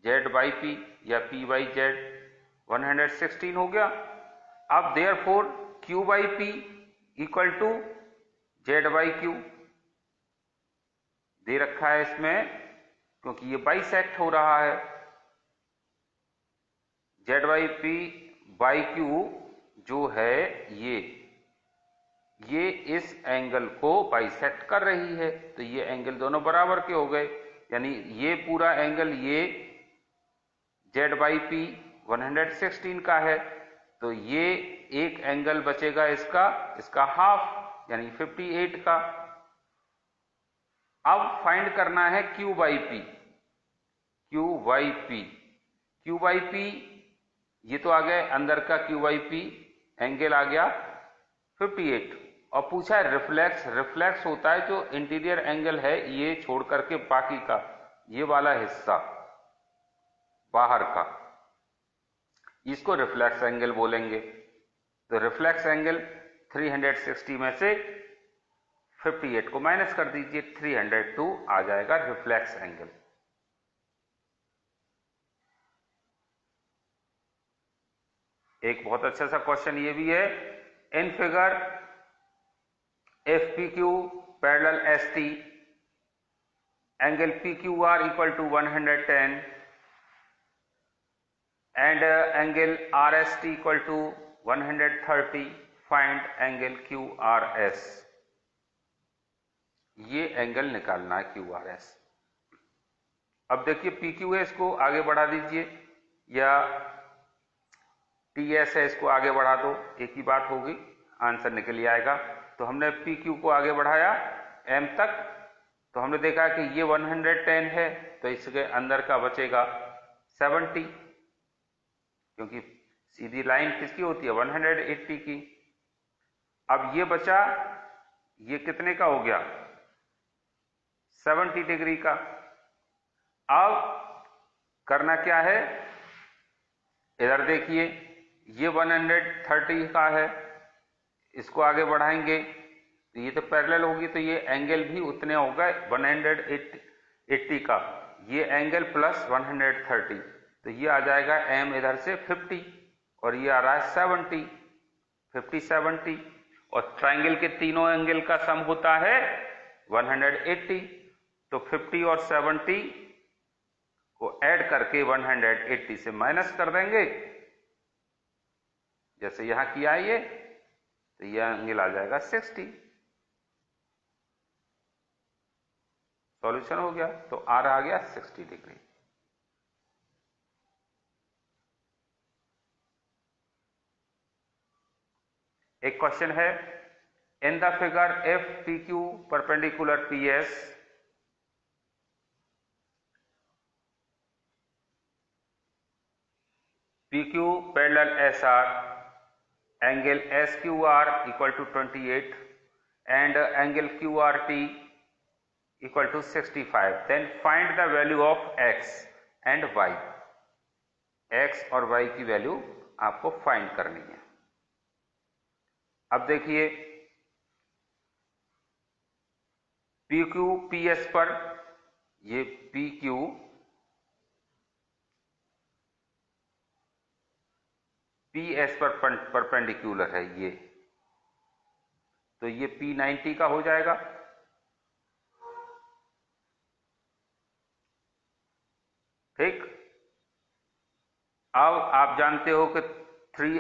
ZYP या PYZ 116 हो गया। अब therefore QYP equal to ZYQ दे रखा है इसमें, क्योंकि ये बाइसेक्ट हो रहा है। ZYP बाई Q जो है ये इस एंगल को बाइसेक्ट कर रही है, तो ये एंगल दोनों बराबर के हो गए। यानी ये पूरा एंगल ये ZYP 116 का है, तो ये एक एंगल बचेगा इसका हाफ यानी 58 का। अब फाइंड करना है Q by P. Q by P, Q by P ये तो आ गया अंदर का Q बाई पी, एंगल आ गया 58। और पूछा है रिफ्लेक्स। रिफ्लेक्स होता है जो इंटीरियर एंगल है ये छोड़ करके बाकी का ये वाला हिस्सा बाहर का, इसको रिफ्लेक्स एंगल बोलेंगे। तो रिफ्लेक्स एंगल 360 में से 58 को माइनस कर दीजिए, 302 आ जाएगा रिफ्लेक्स एंगल। एक बहुत अच्छा सा क्वेश्चन ये भी है, in figure if P Q parallel S T angle P Q R equal to 110 and angle RST equal to 130, find angle QRS। ये एंगल निकालना है QRS। अब देखिए PQS को आगे बढ़ा दीजिए या TS है इसको आगे बढ़ा दो, एक ही बात होगी, आंसर निकल ही आएगा। तो हमने PQ को आगे बढ़ाया M तक, तो हमने देखा कि ये 110 है तो इसके अंदर का बचेगा 70, क्योंकि सीधी लाइन किसकी होती है 180 की। अब ये बचा, ये कितने का हो गया 70 डिग्री का। अब करना क्या है, इधर देखिए ये 130 का है, इसको आगे बढ़ाएंगे तो ये तो पैरेलल होगी, तो ये एंगल भी उतने होगा 180 का, ये एंगल प्लस 130, तो ये आ जाएगा m इधर से 50 और ये आ रहा है 70, 50 70, और ट्राइंगल के तीनों एंगल का सम होता है 180, तो 50 और 70 को ऐड करके 180 से माइनस कर देंगे, जैसे यहां किया है ये, तो ये एंगल आ जाएगा 60। सॉल्यूशन हो गया, तो R आ गया 60 डिग्री। एक क्वेश्चन है, in the figure if P Q perpendicular P S P Q parallel S R angle S Q R equal to 28 and angle Q R T equal to 65, then find the value of x and y. X और y की value आपको find करनी है। अब देखिए P Q P S पर, ये P Q P S पर परपेंडिकुलर है ये, तो ये P90 का हो जाएगा। ठीक, अब आप जानते हो कि 3,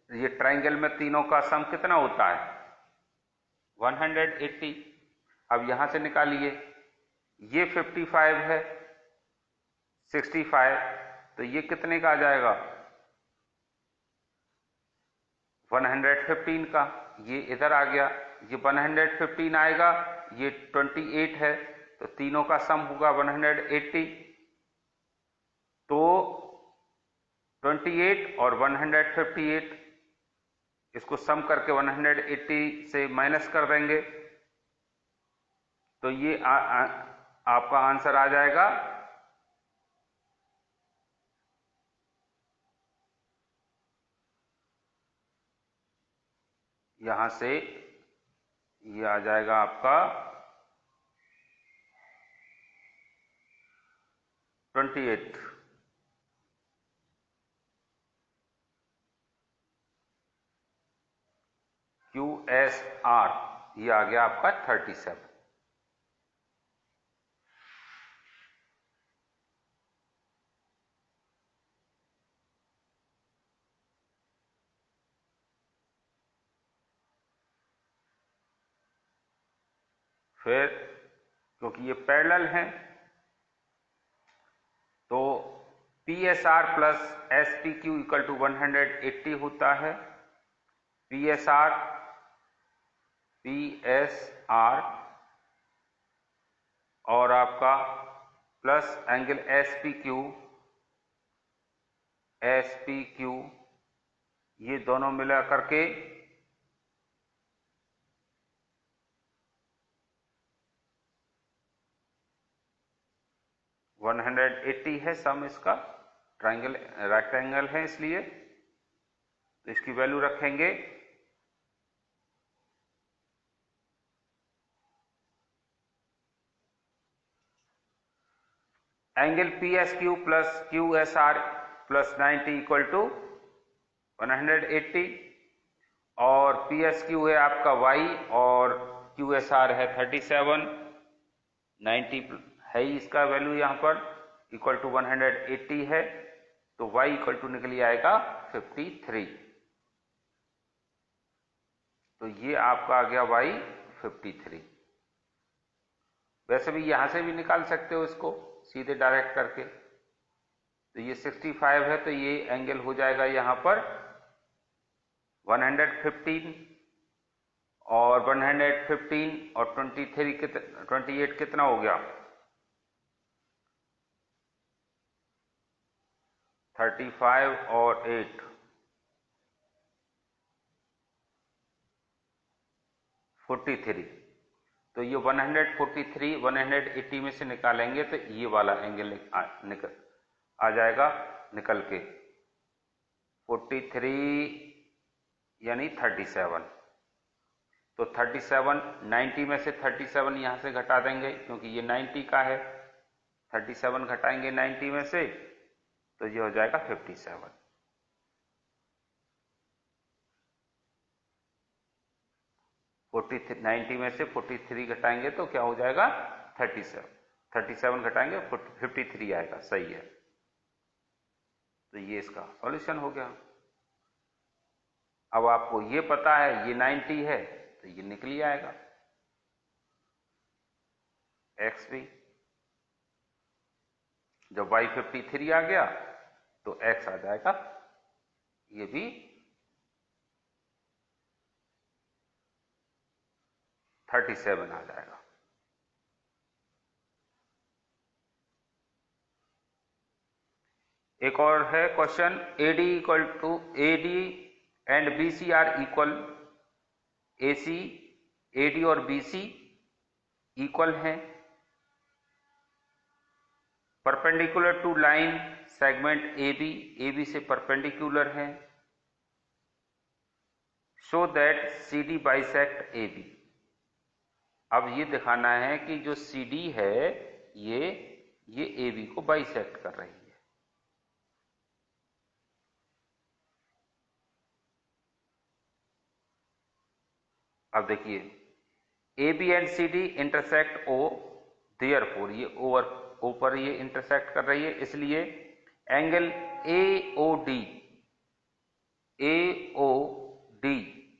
ये ट्राइंगल में तीनों का सम कितना होता है 180। अब यहां से निकालिए, ये 55 है 65, तो ये कितने का आ जाएगा 115 का, ये इधर आ गया, ये 115 आएगा, ये 28 है, तो तीनों का सम होगा 180, तो 28 और 158 इसको सम करके 180 से माइनस कर देंगे, तो ये आपका आंसर आ जाएगा यहां से, ये आ जाएगा आपका 28। QSR ये आ गया आपका 37। फिर क्योंकि ये पैरेलल हैं तो PSR plus SPQ equal to 180 होता है। PSR और आपका plus angle S P Q, ये दोनों मिला करके 180 है सम इसका। ट्राइंगल रेक्टेंगल है इसलिए तो इसकी वैल्यू रखेंगे angle P S Q plus Q S R plus 90 equal to 180 और पी एस क्यू है आपका y और क्यू एस आर है 37, 90 है ही इसका वैल्यू यहाँ पर इक्वल टू 180 है तो y इक्वल टू निकल आएगा 53। तो ये आपका आ गया y 53। वैसे भी यहां से भी निकाल सकते हो इसको सीधे डायरेक्ट करके। तो ये 65 है तो ये एंगल हो जाएगा यहां पर 115 और 115 और 28 कितना हो गया 35 और 8 43। तो ये 143 180 में से निकालेंगे तो ये वाला एंगल आ जाएगा निकल के 43 यानी 37। तो 37 90 में से 37 यहां से घटा देंगे क्योंकि ये 90 का है। 37 घटाएंगे 90 में से तो ये हो जाएगा 57। 90 में से 43 घटाएंगे तो क्या हो जाएगा 37। 37 घटाएंगे 53 आएगा। सही है। तो ये इसका सॉल्यूशन हो गया। अब आपको ये पता है ये 90 है तो ये निकल ही आएगा x भी। जब y 53 आ गया तो x आ जाएगा ये भी 37 आ जाएगा। एक और है question AD equal to AD and BC are equal, AC AD और BC इक्वल हैं, perpendicular to line segment AB से परपेंडिकुलर है, so that CD bisect AB। अब ये दिखाना है कि जो CD है ये AB को बाइसेक्ट कर रही है। अब देखिए AB and CD intersect O, therefore ये O पर ये इंटरसेक्ट कर रही है इसलिए एंगल AOD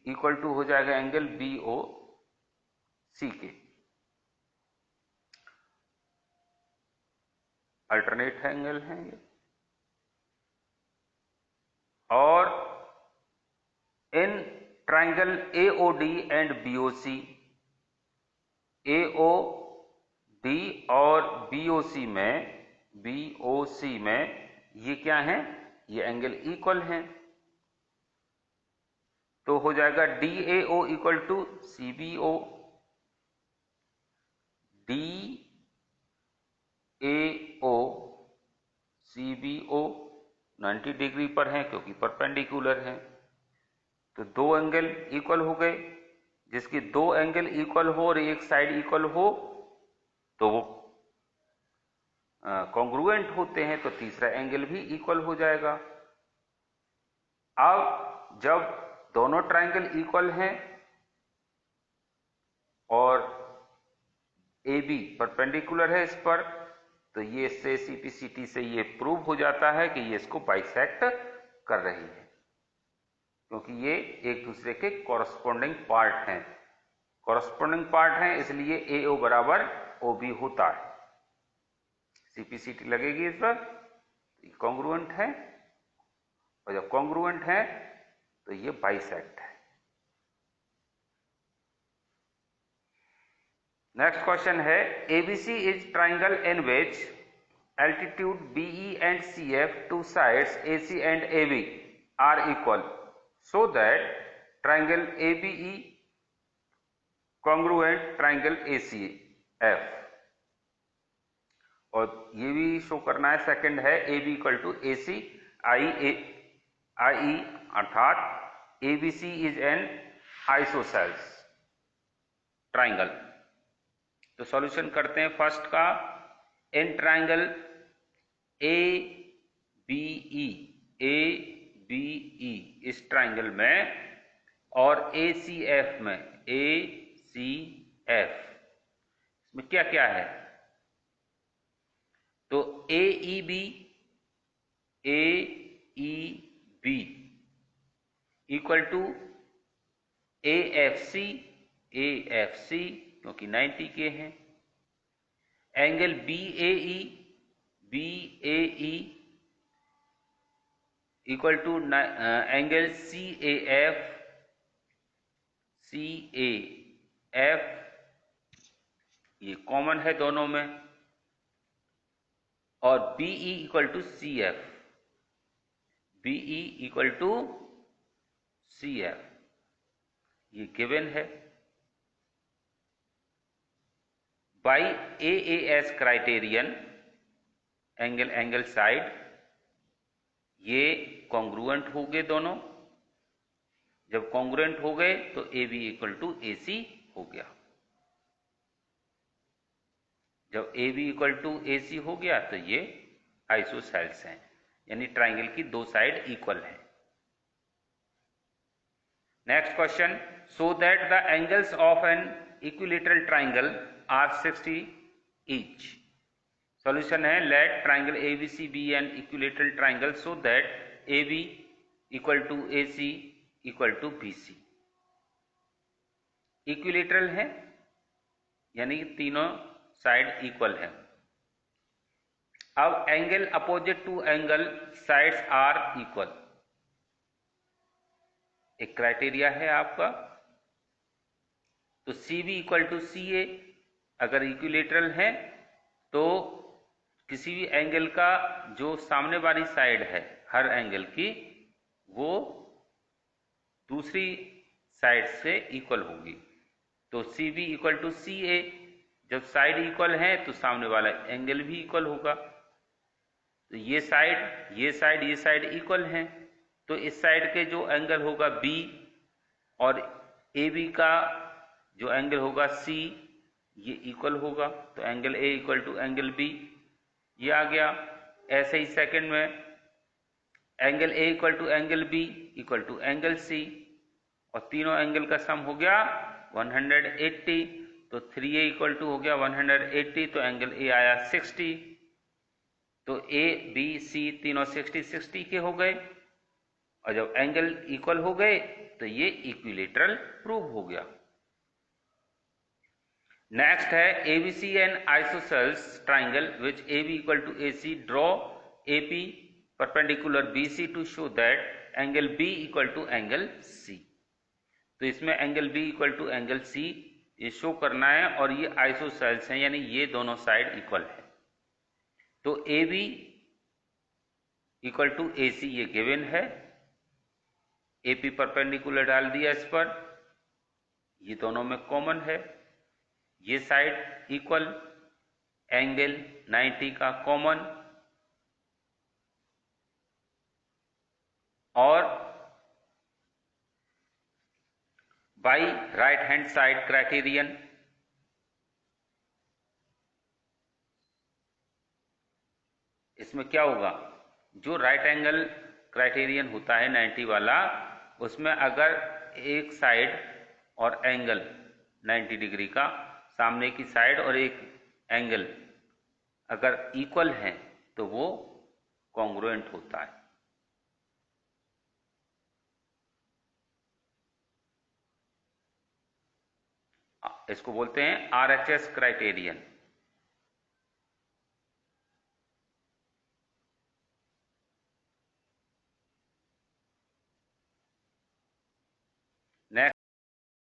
इक्वल टू हो जाएगा एंगल BOC के। अल्टरनेट एंगल है ये। और in triangle AOD and BOC, AOD और BOC में ये क्या है ये एंगल इक्वल हैं तो हो जाएगा DAO equal to CBO। DAO CBO 90 degree पर है क्योंकि परपेंडिकुलर है। तो दो एंगल इक्वल हो गए। जिसकी दो एंगल इक्वल हो और एक साइड इक्वल हो तो वो कॉन्ग्रुएंट होते हैं तो तीसरा एंगल भी इक्वल हो जाएगा। अब जब दोनों ट्राइंगल इक्वल हैं और AB परपेंडिकुलर है इस पर तो ये इससे CPCT से ये प्रूव हो जाता है कि ये इसको बाइसेक्ट कर रही है क्योंकि ये एक दूसरे के कॉरस्पॉन्डिंग पार्ट हैं। कॉरस्पॉन्डिंग पार्ट हैं इसलिए AO बराबर OB होता है। CPCT लगेगी इस पर, कॉन्ग्रुएंट है और जब कॉन्ग्रुएंट है तो ये बाइसेक्ट है। नेक्स्ट क्वेश्चन है ABC is triangle in which altitude BE and CF, two sides AC and AB are equal, so that triangle ABE congruent triangle ACF. और ये भी शो करना है, सेकंड है AB equal to AC IE अर्थात ABC is an isosceles triangle. तो solution करते हैं फर्स्ट का। इन ट्राइंगल ABE इस ट्राइंगल में और ACF में ACF इसमें क्या क्या है? तो AEB इक्वल टू AFC क्योंकि 90 के हैं। Angle BAE equal to angle CAF ये कॉमन है दोनों में। और BE इक्वल टू CF ये गिवन है। By AAS criterion angle side ये कॉन्ग्रुएंट हो गए दोनों। जब कॉन्ग्रुएंट हो गए तो AB इक्वल टू AC हो गया। जब AB इक्वल टू AC हो गया तो ये आइसोसेल्स हैं, यानी ट्राइंगल की दो साइड इक्वल हैं। Next question, so that the angles of an equilateral triangle are 60 each. Solution है, let triangle ABC be an equilateral triangle so that AB equal to AC equal to BC। Equilateral है यानी कि तीनों side equal है। अब angle opposite to angle sides are equal, एक criteria है आपका। तो CB इक्वल टू CA अगर इक्विलैटरल है तो किसी भी एंगल का जो सामने वाली साइड है हर एंगल की वो दूसरी साइड से इक्वल होगी। तो CB इक्वल टू CA, जब साइड इक्वल है तो सामने वाला एंगल भी इक्वल होगा। तो ये साइड इक्वल हैं, तो इस साइड के जो एंगल होगा B और AB का जो एंगल होगा C ये इक्वल होगा। तो angle A equal to angle B ये आ गया। ऐसे ही सेकंड में angle A equal to angle B equal to angle C, और तीनों एंगल का सम हो गया 180। तो 3A इक्वल टू हो गया 180, तो एंगल A आया 60। तो A B C तीनों 60 के हो गए, और जब एंगल इक्वल हो गए तो ये इक्विलैटरल प्रूव हो गया। नेक्स्ट है ABC and isosceles triangle which AB equal to AC, draw AP perpendicular BC to show that angle B equal to angle C। तो इसमें angle B equal to angle C ये show करना है, और ये आइसोसेल्स हैं यानी ये दोनों साइड इक्वल है। तो AB इक्वल टू AC ये गिवन है। AP परपेंडिकुलर डाल दिया इस पर, ये दोनों में कॉमन है। ये साइड इक्वल, एंगल 90 का कॉमन, और by right hand side criterion इसमें क्या होगा, जो राइट एंगल क्राइटेरियन होता है 90 वाला, उसमें अगर एक साइड और एंगल 90 डिग्री का सामने की साइड और एक एंगल अगर इक्वल है तो वो कॉन्ग्रुएंट होता है। इसको बोलते हैं RHS क्राइटेरियन।